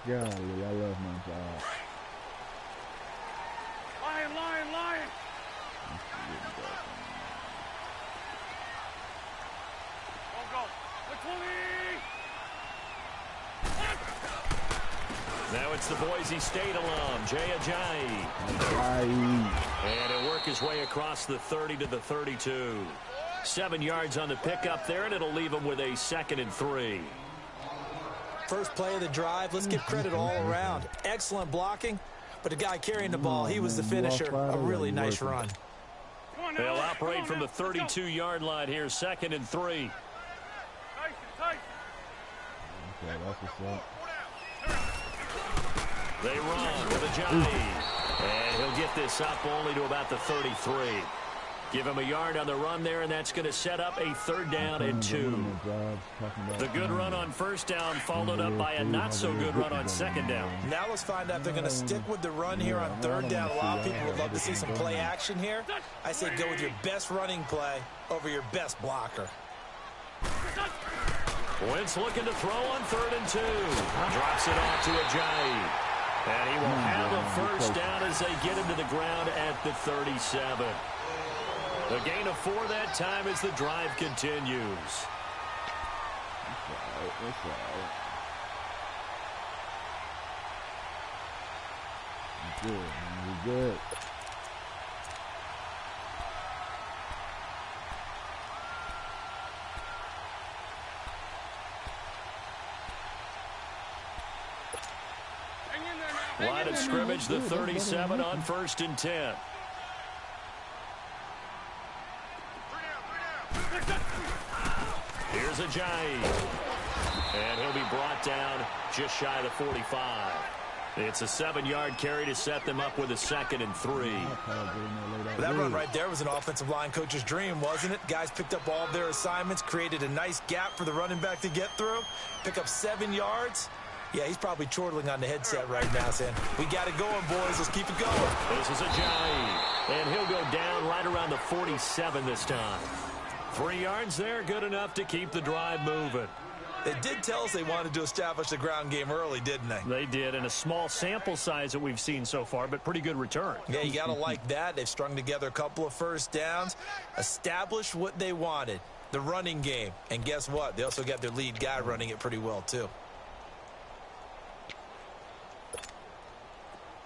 Golly, I love my job. Lion. Go. Now it's the Boise State alum, Jay Ajayi. And he'll work his way across the 30 to the 32. 7 yards on the pickup there, and it'll leave him with a 2nd and 3. First play of the drive. Let's give credit all around. Excellent blocking, but the guy carrying the ball, he was the finisher. A really nice run. They'll operate from the 32-yard line here, 2nd and 3. Okay, that's what's up. They run with Ajayi. And he'll get this up only to about the 33. Give him a yard on the run there, and that's going to set up a 3rd down and 2. The good run on 1st down followed up by a not-so-good run on 2nd down. Now let's find out if they're going to stick with the run here on 3rd down. A lot of people would love to see some play action here. I say go with your best running play over your best blocker. Wentz looking to throw on 3rd and 2. Drops it off to Ajayi. And he will have a 1st down as they get into the ground at the 37. A gain of 4 that time as the drive continues. That's all right. Good, man. We're good. Line of scrimmage, the 37 on 1st and 10. Here's Ajayi. And he'll be brought down just shy of the 45. It's a 7-yard carry to set them up with a 2nd and 3. That run right there was an offensive line coach's dream, wasn't it? Guys picked up all of their assignments, created a nice gap for the running back to get through, pick up 7 yards. Yeah, he's probably chortling on the headset right now saying, we got it going, boys. Let's keep it going. This is Ajayi. And he'll go down right around the 47 this time. 3 yards there, good enough to keep the drive moving. They did tell us they wanted to establish the ground game early, didn't they? They did, and a small sample size that we've seen so far, but pretty good return. Yeah, you got to like that. They've strung together a couple of 1st downs, established what they wanted, the running game. And guess what? They also got their lead guy running it pretty well, too.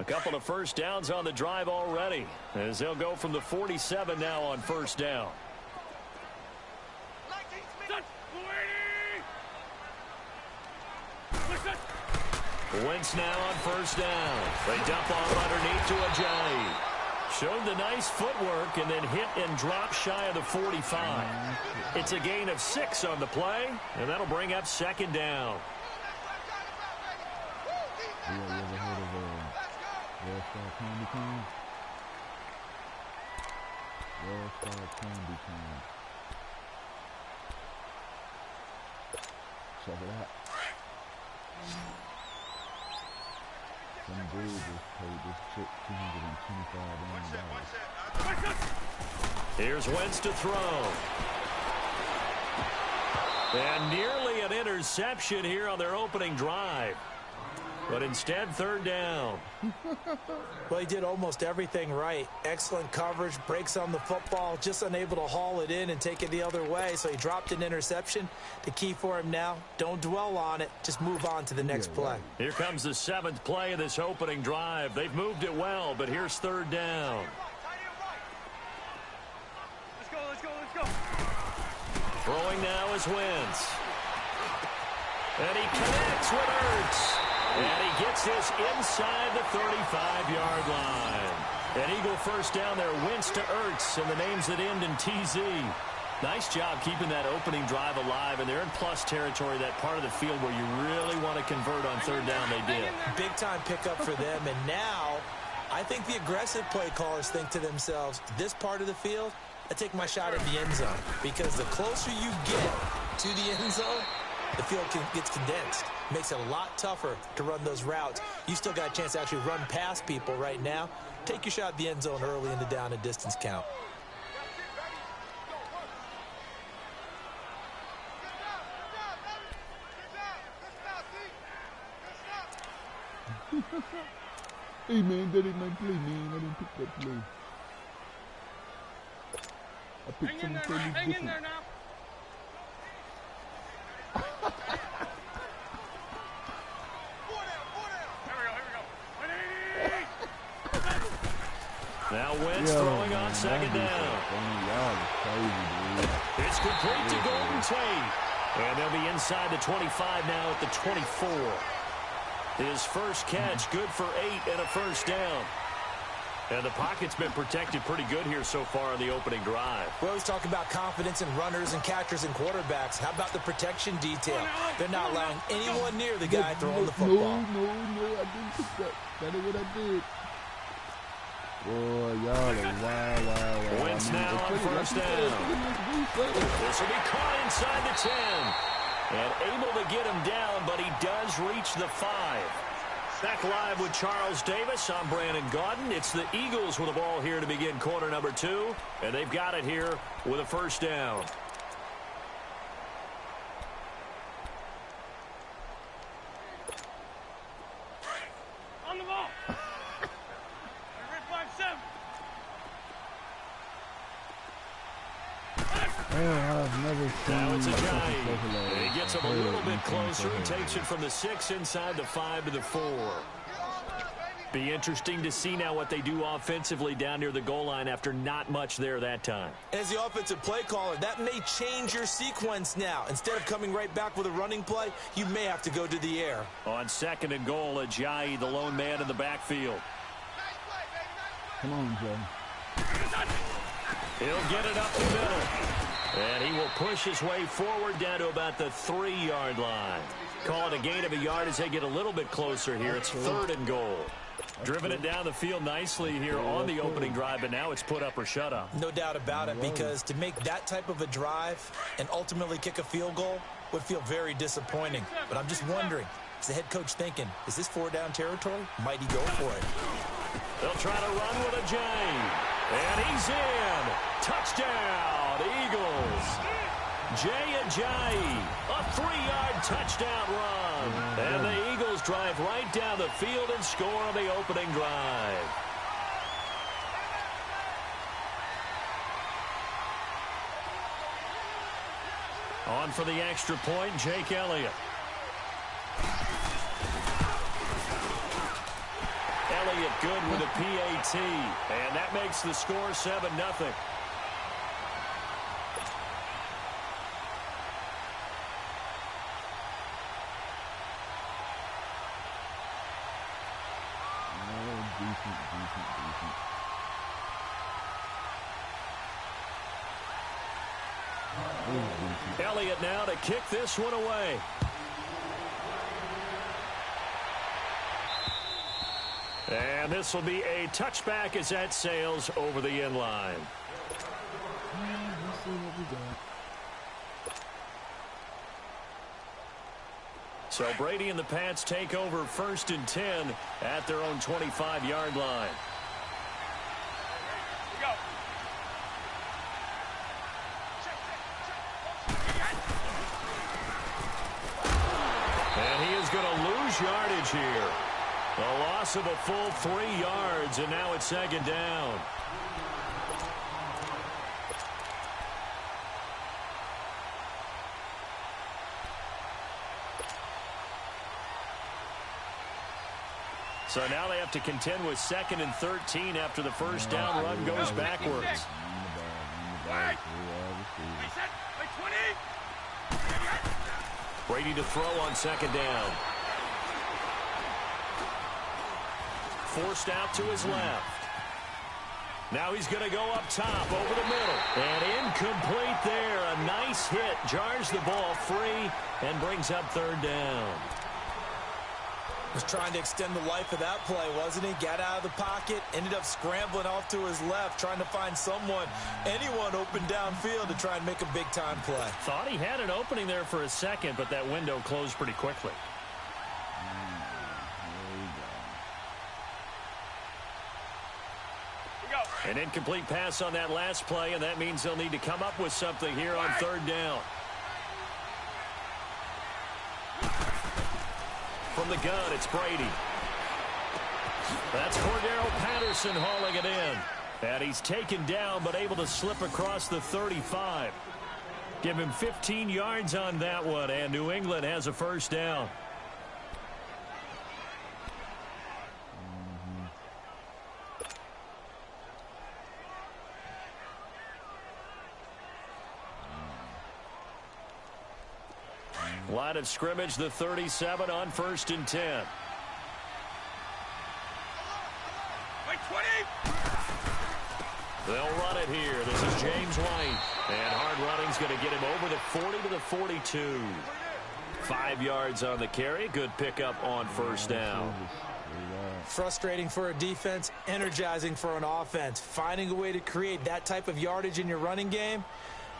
A couple of 1st downs on the drive already, as they'll go from the 47 now on 1st down. Wentz now on 1st down. They dump off underneath to Ajayi. Showed the nice footwork and then hit and drop shy of the 45. It's a gain of 6 on the play, and that'll bring up 2nd down. You ever heard of World-Star Candy Cane? World-Star Candy Cane. Check it out. Some dude just paid this chick $225 million. Here's Wentz to throw. And nearly an interception here on their opening drive. But instead, 3rd down. Well, he did almost everything right. Excellent coverage, breaks on the football, just unable to haul it in and take it the other way. So he dropped an interception. The key for him now, don't dwell on it. Just move on to the next play. Here comes the 7th play of this opening drive. They've moved it well, but here's 3rd down. Let's go. Throwing now is Wentz. And he connects with Ertz. And he gets this inside the 35-yard line. An Eagle 1st down there, Wentz to Ertz, and the names that end in TZ. Nice job keeping that opening drive alive, and they're in plus territory, that part of the field where you really want to convert on 3rd down. They did. Big-time pickup for them, and now I think the aggressive play callers think to themselves, this part of the field, I take my shot at the end zone, because the closer you get to the end zone, the field gets condensed. Makes it a lot tougher to run those routes. You still got a chance to actually run past people right now. Take your shot at the end zone early in the down and distance count. Hey man, that ain't my play, man. I didn't pick that play. I picked something totally different. Hang in there now. Now Wentz throwing on second down. It's complete to Golden Tate. And they'll be inside the 25 now at the 24. His first catch, good for 8 and a first down. And the pocket's been protected pretty good here so far on the opening drive. We always talk about confidence in runners and catchers and quarterbacks. How about the protection detail? They're not allowing anyone near the guy throwing the football. No, I didn't pick that. That is what I did. Boy, y'all are wow. Wentz now on first down. This will be caught inside the 10. And able to get him down, but he does reach the 5. Back live with Charles Davis. I'm Brandon Gaudin. It's the Eagles with the ball here to begin quarter number 2. And they've got it here with a first down. On the ball. Red 5-7. I've never seen. Now it's a giant. He gets him a little bit closer. He takes it from the 6 inside the 5 to the 4. Be interesting to see now what they do offensively down near the goal line after not much there that time. As the offensive play caller, that may change your sequence now. Instead of coming right back with a running play, you may have to go to the air. On second and goal, Ajayi, the lone man in the backfield. Come on, Joe. He'll get it up the middle. And he will push his way forward down to about the 3-yard line. Call it a gain of a yard as they get a little bit closer here. It's third and goal. Driven it down the field nicely here on the opening drive, but now it's put up or shut up. No doubt about it, because to make that type of a drive and ultimately kick a field goal would feel very disappointing. But I'm just wondering, is the head coach thinking, is this 4-down territory? Might he go for it? They'll try to run with Ajayi. And he's in. Touchdown, Eagles. Jay Ajayi, a 3-yard touchdown run. And the Eagles drive right down the field and score on the opening drive. On for the extra point, Jake Elliott. Elliott good with a PAT. And that makes the score 7-0. Elliott now to kick this one away. And this will be a touchback as that sails over the end line. Let's see what we got. So Brady and the Pats take over 1st and 10 at their own 25-yard line. Go. And he is going to lose yardage here. A loss of a full 3 yards, and now it's 2nd down. So now they have to contend with 2nd and 13 after the first down run goes backwards. Brady to throw on 2nd down. Forced out to his left. Now he's going to go up top over the middle. And incomplete there. A nice hit. Jars the ball free and brings up 3rd down. Was trying to extend the life of that play, wasn't he? Got out of the pocket, ended up scrambling off to his left, trying to find anyone open downfield to try and make a big-time play. Thought he had an opening there for a second, but that window closed pretty quickly. An incomplete pass on that last play, and that means they'll need to come up with something here on 3rd down. From the gun, it's Brady. That's Cordero Patterson hauling it in. And he's taken down but able to slip across the 35. Give him 15 yards on that one, and New England has a first down. Line of scrimmage, the 37 on 1st and 10. They'll run it here. This is James White. And hard running's going to get him over the 40 to the 42. 5 yards on the carry. Good pickup on first down. Frustrating for a defense, energizing for an offense. Finding a way to create that type of yardage in your running game,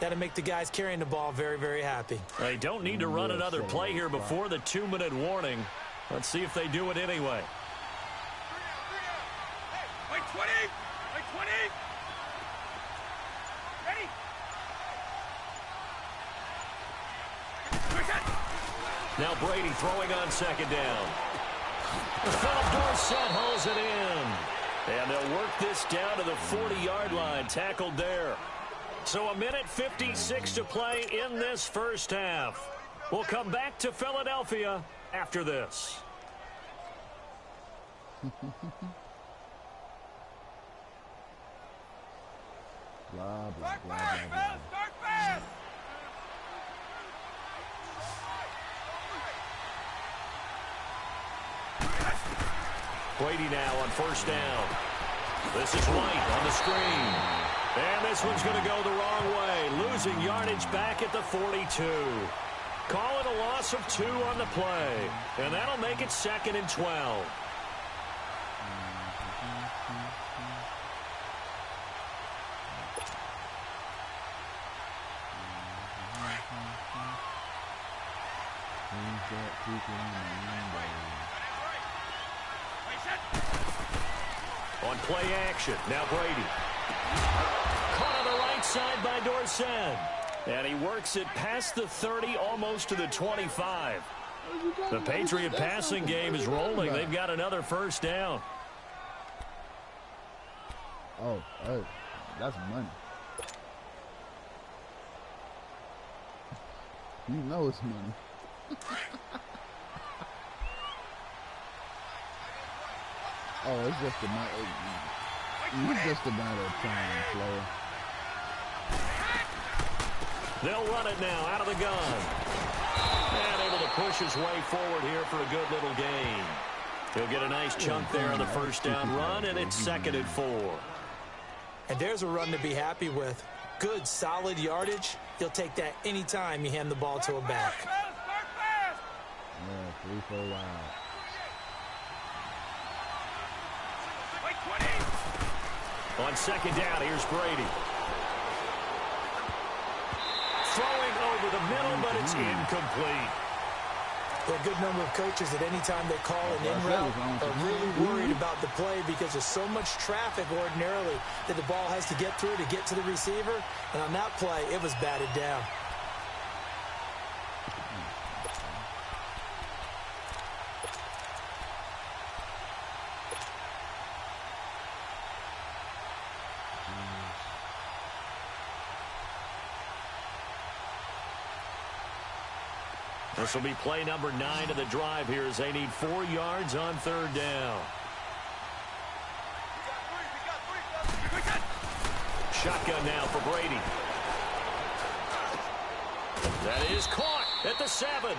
that'll make the guys carrying the ball very, very happy. They don't need to run another play here before the 2-minute warning. Let's see if they do it anyway. Wait, 20! Wait, 20! Ready? Now Brady throwing on 2nd down. Philip Dorsett hauls it in. And they'll work this down to the 40-yard line. Tackled there. So a minute 56 to play in this first half. We'll come back to Philadelphia after this. Blah, blah, Start blah, fast, blah, man! blah. Start fast! Brady now on 1st down. This is White on the screen. And this one's going to go the wrong way. Losing yardage back at the 42. Call it a loss of 2 on the play. And that'll make it 2nd and 12. On play action, now Brady. Caught on the right side by Dorsett. And he works it past the 30, almost to the 25. The Patriot passing game is rolling. They've got another first down. Oh, that's money. You know it's money. Oh, it's just a matter of time, player. They'll run it now out of the gun. And able to push his way forward here for a good little gain. He'll get a nice chunk there on the first down run, and it's 2nd and 4. And there's a run to be happy with. Good, solid yardage. You'll take that anytime you hand the ball to a back. Yeah, 3-4 wide. On 2nd down, here's Brady. Throwing over the middle, but it's incomplete. There are a good number of coaches that any time they call an in route are really worried about the play because there's so much traffic ordinarily that the ball has to get through to get to the receiver. And on that play, it was batted down. This will be play number 9 of the drive here as they need 4 yards on 3rd down. Shotgun now for Brady. That is caught at the 7.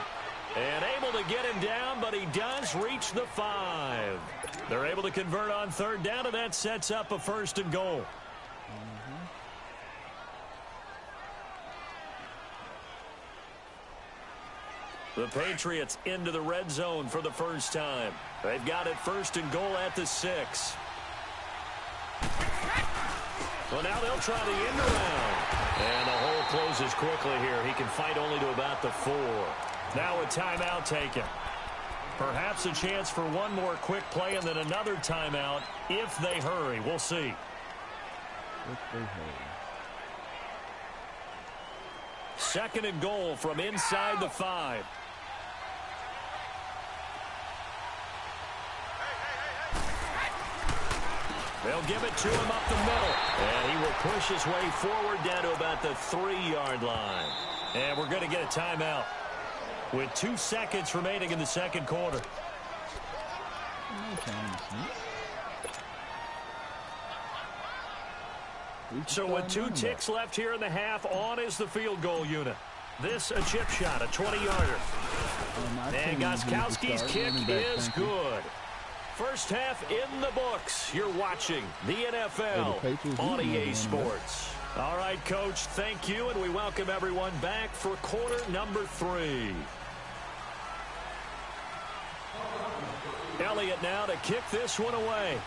And able to get him down, but he does reach the 5. They're able to convert on 3rd down, and that sets up a 1st and goal. The Patriots into the red zone for the first time. They've got it 1st and goal at the 6. Well, now they'll try the end around. And the hole closes quickly here. He can fight only to about the 4. Now a timeout taken. Perhaps a chance for one more quick play and then another timeout if they hurry. We'll see. If they hurry. 2nd and goal from inside the 5. They'll give it to him up the middle. And he will push his way forward down to about the 3-yard line. And we're going to get a timeout with 2 seconds remaining in the second quarter. So with 2 ticks left here in the half, on is the field goal unit. This a chip shot, a 20-yarder. And Gostkowski's kick is good. First half in the books. You're watching the NFL on EA Sports. All right, Coach, thank you, and we welcome everyone back for quarter number 3. Elliott now to kick this one away.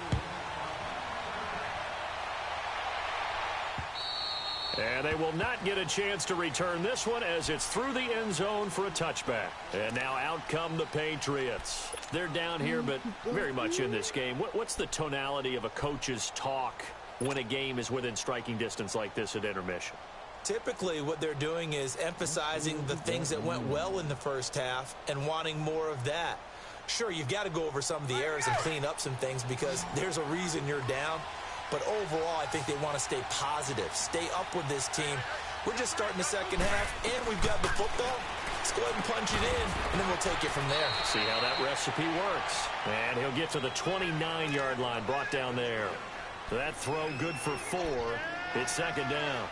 And they will not get a chance to return this one as it's through the end zone for a touchback. And now out come the Patriots. They're down here, but very much in this game. What's the tonality of a coach's talk when a game is within striking distance like this at intermission? Typically, what they're doing is emphasizing the things that went well in the first half and wanting more of that. Sure, you've got to go over some of the errors and clean up some things because there's a reason you're down. But overall, I think they want to stay positive, stay up with this team. We're just starting the second half, and we've got the football. Let's go ahead and punch it in, and then we'll take it from there. See how that recipe works. And he'll get to the 29-yard line, brought down there. That throw good for 4. It's second down.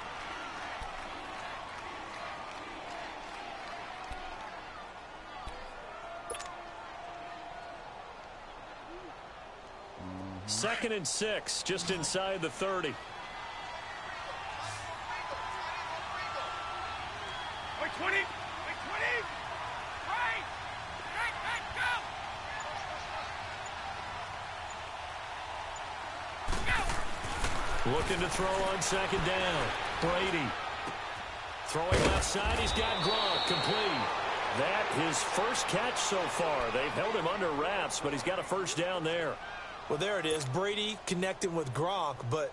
Second and 6, just inside the 30. Wait, 20. Wait, 20. Right. Go. Looking to throw on second down. Brady. Throwing left side, he's got Gronk, complete. That his first catch so far. They've held him under wraps, but he's got a first down there. Well, there it is. Brady connecting with Gronk, but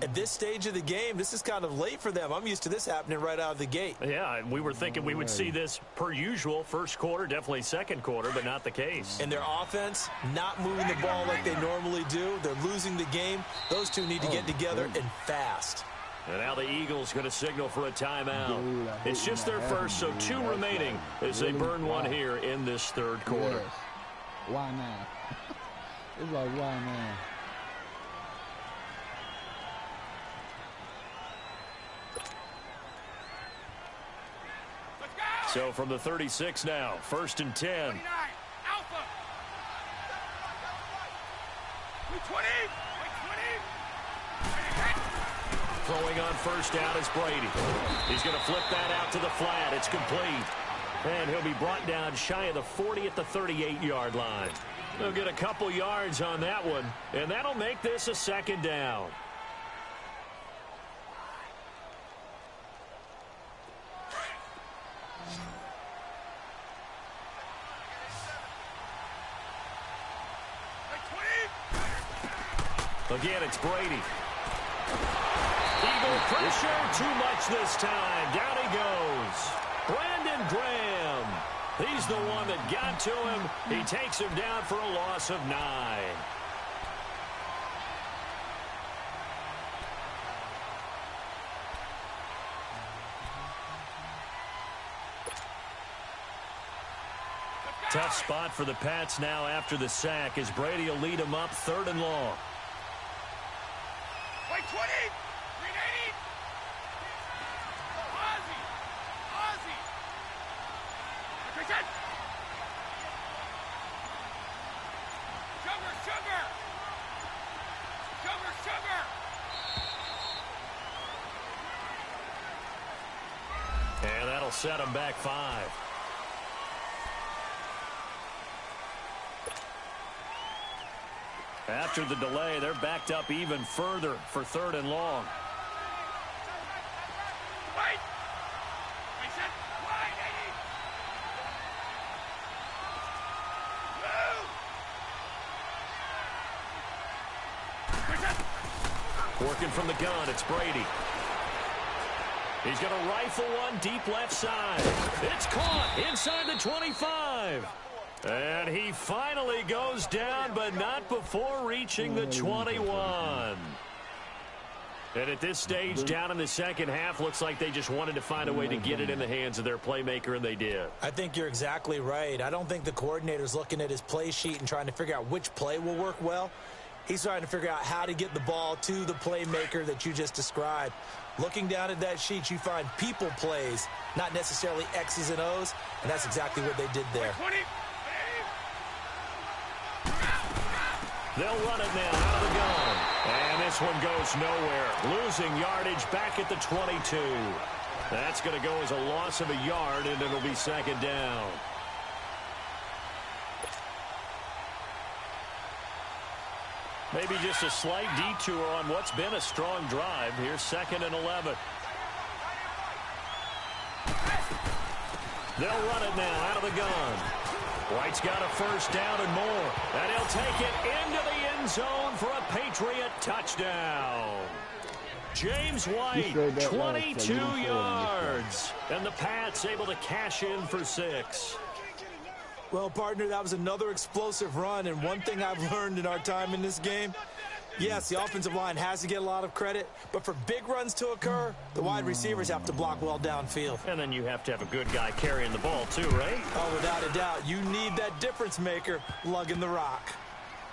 at this stage of the game, this is kind of late for them. I'm used to this happening right out of the gate. Yeah, and we were thinking we would see this per usual. First quarter, definitely second quarter, but not the case. And their offense not moving the ball like they normally do. They're losing the game. Those two need to get together and fast. And now the Eagles going to signal for a timeout. It's just their first, so 2 remaining as they burn one here in this third quarter. Yes. Why not? It's like, why not? So from the 36 now, first and 10. 29. Alpha. Wait, 20. Wait, 20. Throwing on first down is Brady. He's going to flip that out to the flat. It's complete. And he'll be brought down shy of the 40 at the 38-yard line. They'll get a couple yards on that one, and that'll make this a second down. Again, it's Brady. Eagle pressure, too much this time. Down he goes. Brandon Graham. He's the one that got to him. He takes him down for a loss of 9. Tough spot for the Pats now after the sack as Brady will lead them up 3rd and long. Wait, 20. 380. Ozzie. Attention. Sugar. And that'll set them back 5. After the delay, they're backed up even further for 3rd and long. Wait. Set. Wide, 80. Move. Working from the gun, it's Brady. He's going to rifle one deep left side. It's caught inside the 25. And he finally goes down, but not before reaching the 21. And at this stage, down in the second half, looks like they just wanted to find a way to get it in the hands of their playmaker, and they did. I think you're exactly right. I don't think the coordinator's looking at his play sheet and trying to figure out which play will work well. He's trying to figure out how to get the ball to the playmaker that you just described. Looking down at that sheet, you find people plays, not necessarily X's and O's, and that's exactly what they did there. They'll run it now out of the gun. And this one goes nowhere. Losing yardage back at the 22. That's going to go as a loss of a yard, and it'll be second down. Maybe just a slight detour on what's been a strong drive. Here's 2nd and 11. They'll run it now out of the gun. White's got a first down and more. And he'll take it into the end zone for a Patriot touchdown. James White, 22 yards. And the Pats able to cash in for 6. Well, partner, that was another explosive run, and one thing I've learned in our time in this game, yes, the offensive line has to get a lot of credit, but for big runs to occur, the wide receivers have to block well downfield. And then you have to have a good guy carrying the ball too, right? Oh, without a doubt. You need that difference maker lugging the rock.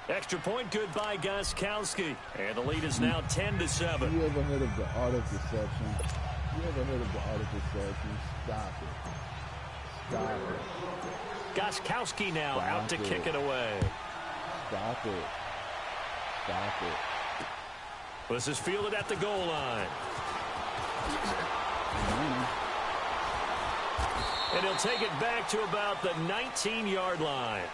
Extra point good by Gostkowski. And the lead is now 10-7. You ever heard of the art of deception? You ever heard of the art of deception? Stop it. Stop it. Gostkowski now out to kick it away. Stop it. Stop it. This is fielded at the goal line. And he'll take it back to about the 19-yard line.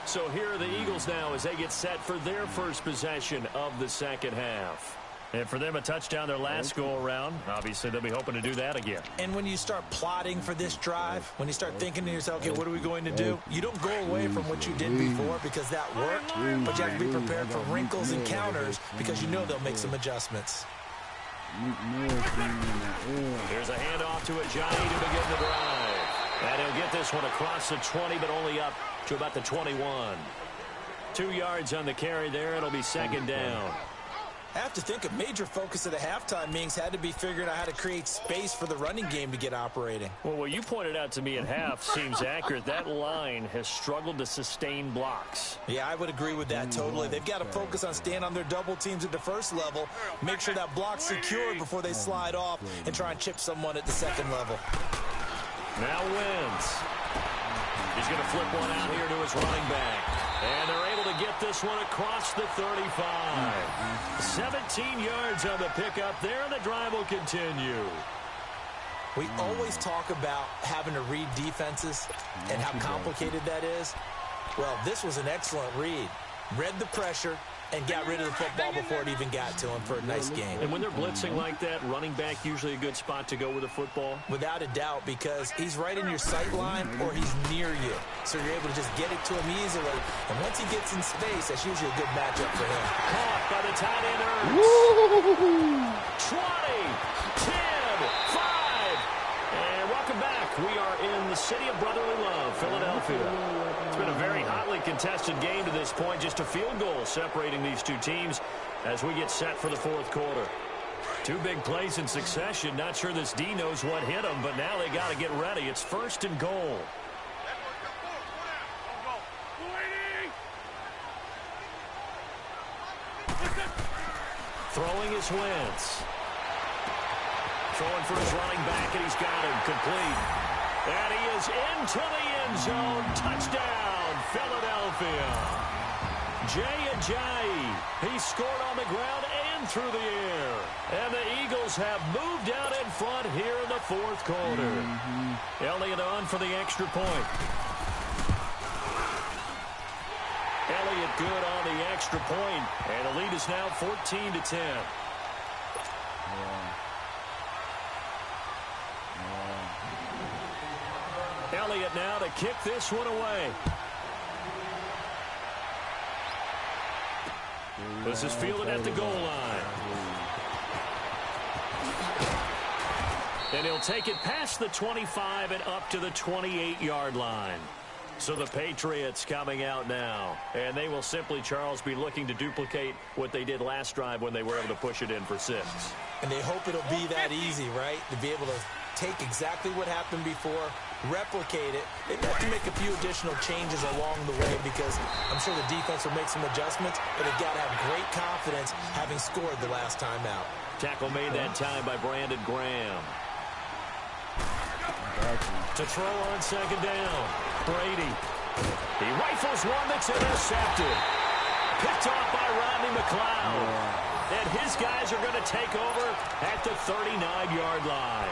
So here are the Eagles now as they get set for their first possession of the second half. And for them, a touchdown their last go-around. Obviously, they'll be hoping to do that again. And when you start plotting for this drive, when you start thinking to yourself, okay, what are we going to do? You don't go away from what you did before because that worked, but you have to be prepared for wrinkles and counters because you know they'll make some adjustments. There's a handoff to Ajayi to begin the drive. And he'll get this one across the 20, but only up to about the 21. 2 yards on the carry there. It'll be second down. I have to think a major focus of the halftime meetings had to be figuring out how to create space for the running game to get operating. Well, what you pointed out to me at half seems accurate. That line has struggled to sustain blocks. Yeah, I would agree with that totally. They've got to focus on staying on their double teams at the first level, make sure that block's secured before they slide off and try and chip someone at the second level. Now Wentz. He's going to flip one out here to his running back. And they're able to get this one across the 35. 17 yards on the pickup there, and the drive will continue. We always talk about having to read defenses and how complicated that is. Well, this was an excellent read. Read the pressure and got rid of the football before it even got to him for a nice game. And when they're blitzing like that, running back usually a good spot to go with the football? Without a doubt, because he's right in your sight line or he's near you. So you're able to just get it to him easily. And once he gets in space, that's usually a good matchup for him. Caught by the tight end Ertz. 20, 10, 5. And welcome back. We are in the city of brotherly love, Philadelphia. It's been a very hotly contested game to this point. Just a field goal separating these two teams as we get set for the fourth quarter. 2 big plays in succession. Not sure this D knows what hit them, but now they got to get ready. It's 1st and goal. Throwing is Wentz. Throwing for his running back, and he's got him complete. And he is into the end zone. Touchdown, Philadelphia. Jay Ajayi. He scored on the ground and through the air. And the Eagles have moved out in front here in the fourth quarter. Elliott on for the extra point. Elliott good on the extra point. And the lead is now 14-10. Elliott now to kick this one away. This is fielded at the goal line. And he'll take it past the 25 and up to the 28-yard line. So the Patriots coming out now, and they will simply, Charles, be looking to duplicate what they did last drive when they were able to push it in for 6. And they hope it'll be that easy, right? To be able to take exactly what happened before, replicate it. They have to make a few additional changes along the way because I'm sure the defense will make some adjustments, but they've got to have great confidence having scored the last time out. Tackle made that time by Brandon Graham. To throw on second down, Brady. He rifles one that's intercepted. Picked off by Rodney McLeod. And his guys are going to take over at the 39-yard line.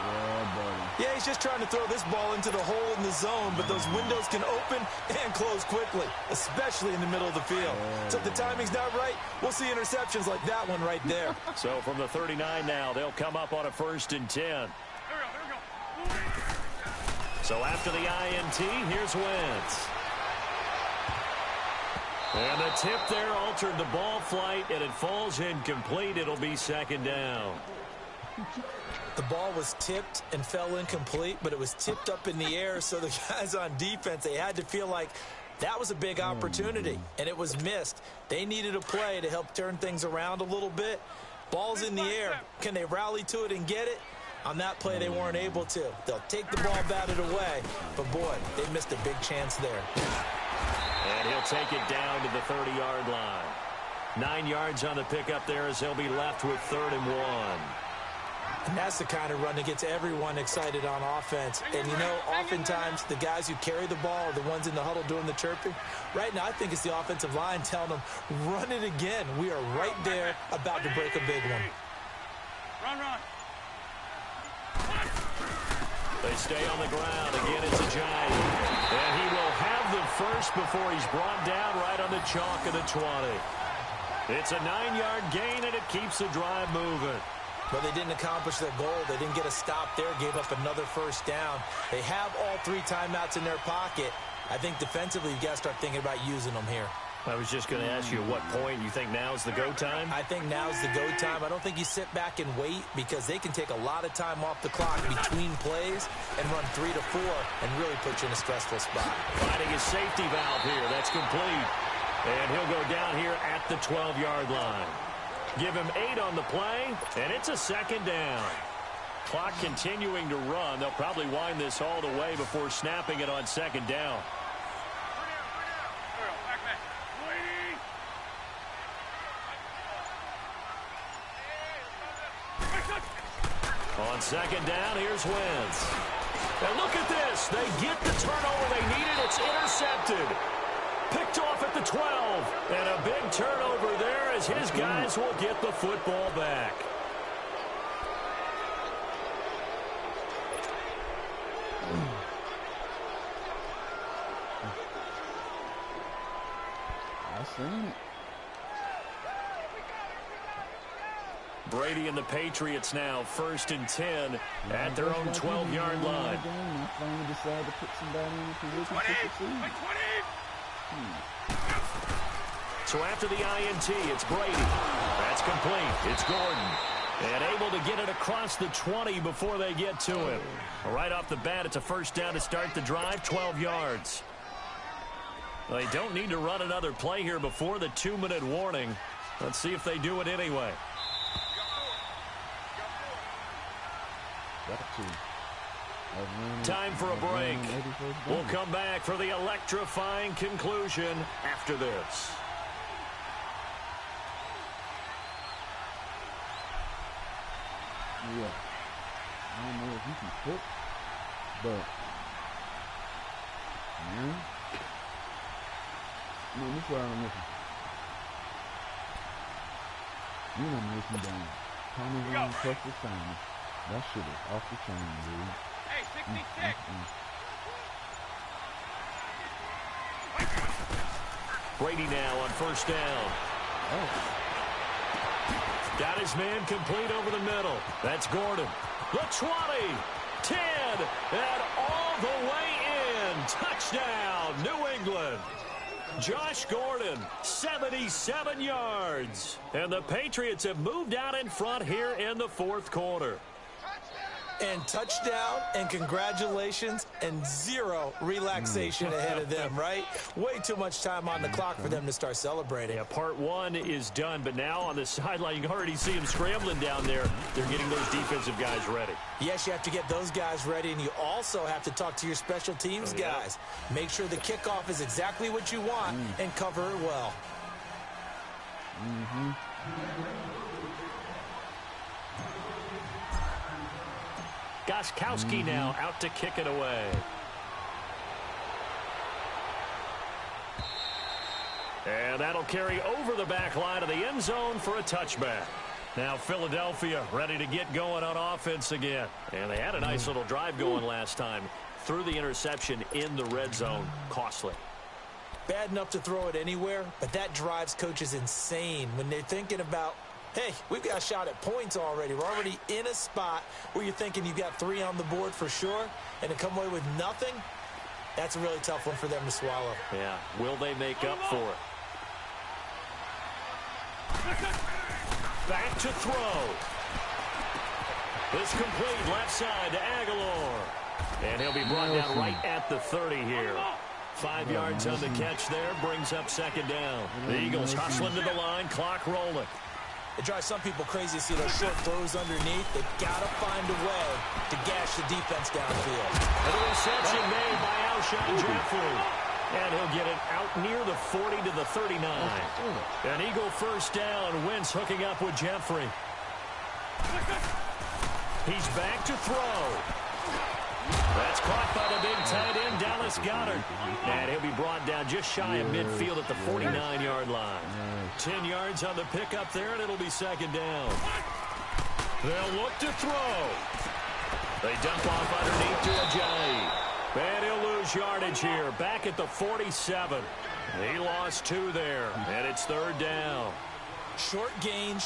Yeah, buddy. Yeah, he's just trying to throw this ball into the hole in the zone, but those windows can open and close quickly, especially in the middle of the field. So if the timing's not right, we'll see interceptions like that one right there. So from the 39 now, they'll come up on a 1st and 10. So after the INT, here's Wentz. And the tip there altered the ball flight, and it falls incomplete. It'll be 2nd down. The ball was tipped and fell incomplete, but it was tipped up in the air, so the guys on defense, they had to feel like that was a big opportunity, and it was missed. They needed a play to help turn things around a little bit. Ball's in the air. Can they rally to it and get it? On that play, they weren't able to. They'll take the ball, bat it away, but boy, they missed a big chance there. And he'll take it down to the 30-yard line. 9 yards on the pickup there as they'll be left with 3rd and 1. And that's the kind of run that gets everyone excited on offense. And, you know, oftentimes the guys who carry the ball are the ones in the huddle doing the chirping. Right now, I think it's the offensive line telling them, run it again. We are right there about to break a big one. Run. They stay on the ground. Again, it's a Giant. And he will have the first before he's brought down right on the chalk of the 20. It's a 9-yard gain, and it keeps the drive moving. But they didn't accomplish their goal. They didn't get a stop there, gave up another 1st down. They have all 3 timeouts in their pocket. I think defensively, you got to start thinking about using them here. I was just going to ask you at what point you think now's the go time? I think now's the go time. I don't think you sit back and wait because they can take a lot of time off the clock between plays and run 3 to 4 and really put you in a stressful spot. Finding his safety valve here. That's complete. And he'll go down here at the 12-yard line. Give him 8 on the play, and it's a 2nd down. Clock continuing to run. They'll probably wind this all the way before snapping it on 2nd down. On 2nd down, here's Wentz. And look at this. They get the turnover they needed. It's intercepted. Picked off at the 12. And a big turnover there as his guys will get the football back. I seen it. Brady and the Patriots now 1st and 10 at their own 12-yard line. I finally decided to put somebody in a position to succeed. So after the INT, it's Brady. That's complete. It's Gordon. And able to get it across the 20 before they get to him. Right off the bat, it's a 1st down to start the drive, 12 yards. Well, they don't need to run another play here before the 2-minute warning. Let's see if they do it anyway. Time for a break. We'll come back for the electrifying conclusion after this. Yeah. I don't know if you can cook, but man, this is what I'm looking. You know me down. Tommy Ron plus the sign. That shit is off the chain, dude. Hey, 66. Brady now on 1st down. Got his man complete over the middle. That's Gordon. The 20, 10, and all the way in. Touchdown, New England. Josh Gordon, 77 yards. And the Patriots have moved out in front here in the 4th quarter. and touchdown and congratulations and zero relaxation ahead of them, right? Way too much time on the clock for them to start celebrating. Yeah, part one is done, but now on the sideline, you can already see them scrambling down there. They're getting those defensive guys ready. Yes, you have to get those guys ready, and you also have to talk to your special teams guys. Make sure the kickoff is exactly what you want and cover it well. Gostkowski now out to kick it away. And that'll carry over the back line of the end zone for a touchback. Now Philadelphia ready to get going on offense again. And they had a nice little drive going last time. Threw the interception in the red zone. Costly. Bad enough to throw it anywhere, but that drives coaches insane when they're thinking about, hey, we've got a shot at points already. We're already in a spot where you're thinking you've got 3 on the board for sure, and to come away with nothing, that's a really tough one for them to swallow. Yeah, will they make up for it? Back to throw. It's complete left side to Aguilar. And he'll be brought down right at the 30 here. 5 yards on the catch there, brings up second down. The Eagles hustling to the line, clock rolling. It drives some people crazy to see those short throws underneath. They've got to find a way to gash the defense downfield. An interception made by Alshon Jeffrey. And he'll get it out near the 40 to the 39. An Eagle first down. Wentz hooking up with Jeffrey. He's back to throw. That's caught by the big tight end, Dallas Goedert. And he'll be brought down just shy of midfield at the 49-yard line. 10 yards on the pickup there, and it'll be second down. They'll look to throw. They dump off underneath to Ajayi. And he'll lose yardage here, back at the 47. He lost 2 there, and it's third down. Short gain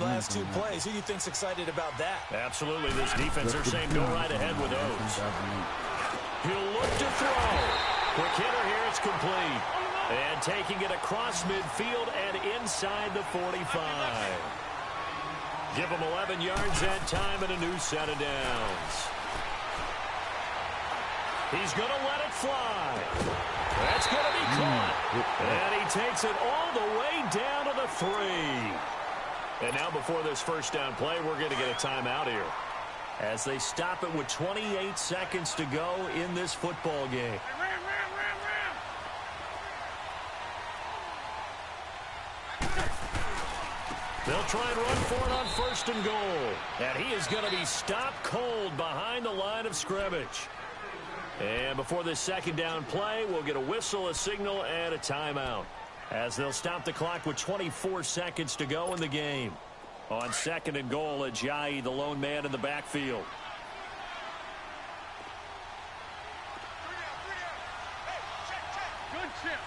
last 2 plays. Who do you think's excited about that? Absolutely. This defense, they're saying go right ahead with those. He'll look to throw. Quick hitter here, it's complete. And taking it across midfield and inside the 45. Give him 11 yards that time and a new set of downs. He's going to let it fly. That's going to be caught. And he takes it all the way down to the 3. And now before this first down play, we're going to get a timeout here, as they stop it with 28 seconds to go in this football game. They'll try and run for it on first and goal. And he is going to be stopped cold behind the line of scrimmage. And before this second down play, we'll get a whistle, a signal, and a timeout, as they'll stop the clock with 24 seconds to go in the game. On second and goal, Ajayi, the lone man in the backfield. Good chip.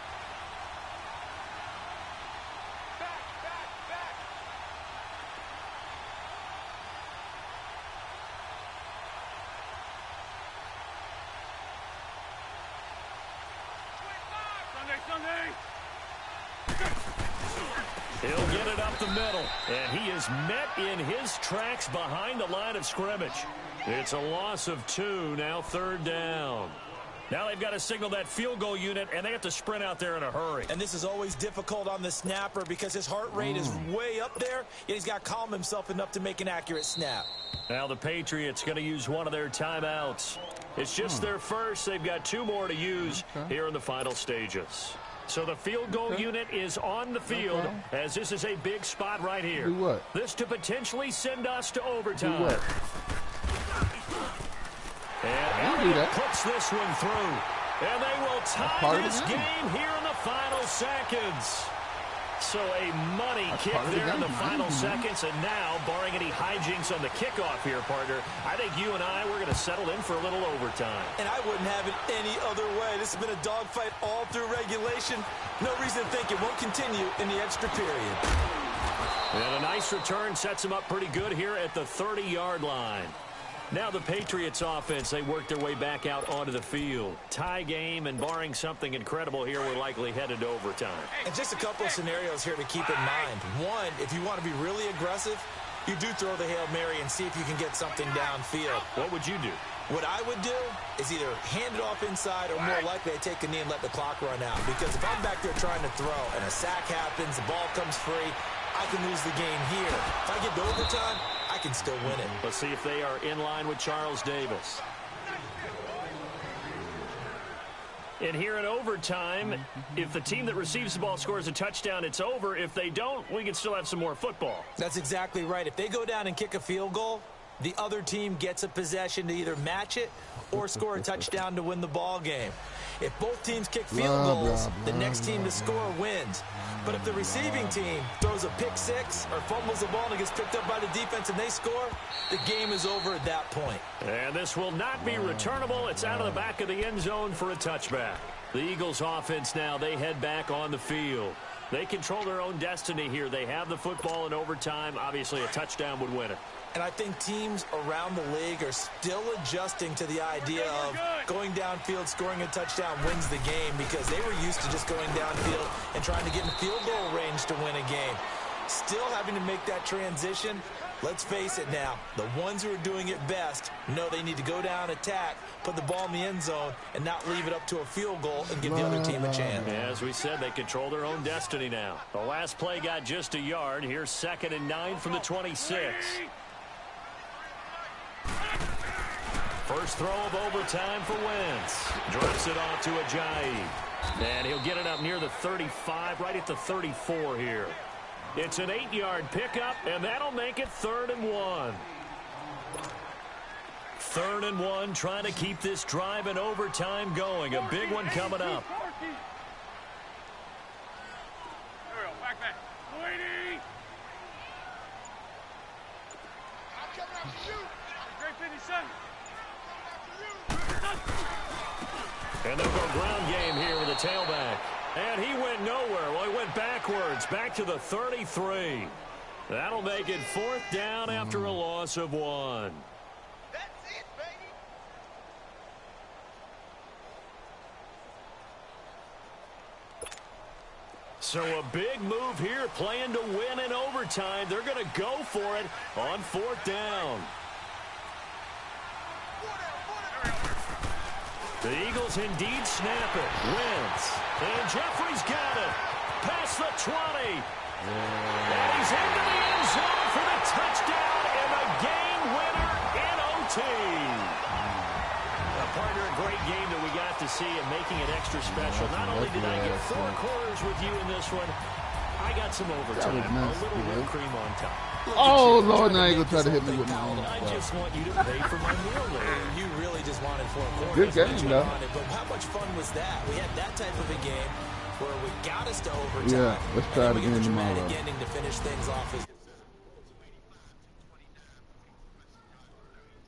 He'll get it up the middle, and he is met in his tracks behind the line of scrimmage. It's a loss of 2, now third down. Now they've got to signal that field goal unit, and they have to sprint out there in a hurry. And this is always difficult on the snapper because his heart rate is way up there, yet he's got to calm himself enough to make an accurate snap. Now the Patriots going to use one of their timeouts. It's just their first. They've got 2 more to use here in the final stages. So the field goal unit is on the field, as this is a big spot right here. Do what? This to potentially send us to overtime. Do what? And Elliott puts this one through. And they will tie this game game here in the final seconds. So a money kick there in the final seconds. And now, barring any hijinks on the kickoff here, partner, I think you and I, we're going to settle in for a little overtime. And I wouldn't have it any other way. This has been a dogfight all through regulation. No reason to think it won't continue in the extra period. And a nice return sets them up pretty good here at the 30-yard line. Now the Patriots offense, they work their way back out onto the field. Tie game, and barring something incredible here, we're likely headed to overtime. And just a couple of scenarios here to keep in mind. One, if you want to be really aggressive, you do throw the Hail Mary and see if you can get something downfield. What would you do? What I would do is either hand it off inside or more likely I take a knee and let the clock run out. Because if I'm back there trying to throw and a sack happens, the ball comes free, I can lose the game here. If I get to overtime, I can still win it. Let's see if they are in line with Charles Davis. And here in overtime, if the team that receives the ball scores a touchdown, it's over. If they don't, we can still have some more football. That's exactly right. If they go down and kick a field goal, the other team gets a possession to either match it or score a touchdown to win the ball game. If both teams kick field goals, the next team to score wins. But if the receiving team throws a pick six or fumbles the ball and it gets picked up by the defense and they score, the game is over at that point. And this will not be returnable. It's out of the back of the end zone for a touchback. The Eagles offense now, they head back on the field. They control their own destiny here. They have the football in overtime. Obviously, a touchdown would win it. And I think teams around the league are still adjusting to the idea of going downfield, scoring a touchdown wins the game, because they were used to just going downfield and trying to get in field goal range to win a game. Still having to make that transition. Let's face it now, the ones who are doing it best know they need to go down, attack, put the ball in the end zone, and not leave it up to a field goal and give the other team a chance. Yeah, as we said, they control their own destiny now. The last play got just a yard. Here's 2nd and 9 from the 26. First throw of overtime for Wentz. Drops it off to Ajayi. And he'll get it up near the 35, right at the 34 here. It's an 8-yard pickup, and that'll make it 3rd and 1. 3rd and 1, trying to keep this drive in overtime going. A big one coming up. And they'll go ground game here with a tailback. And he went nowhere. Well, he went backwards, back to the 33. That'll make it 4th down after a loss of 1. That's it, baby. So a big move here, playing to win in overtime. They're going to go for it on 4th down. The Eagles indeed snap it. Wentz. And Jeffrey's got it. Past the 20. And he's into the end zone for the touchdown and the game winner in OT. Partner, a great game that we got to see and making it extra special. Not only did I get 4 quarters with you in this one, I got some overtime. Nice, a little whipped cream on top. Oh, Lord, now you're going to try to hit me with my own I stuff. just want you to pay for my meal there. You really just wanted 4 quarters. Good game, though. But how much fun was that? We had that type of a game where we got us to overtime. Yeah, let's try it again We get the tomorrow. dramatic ending to finish things off.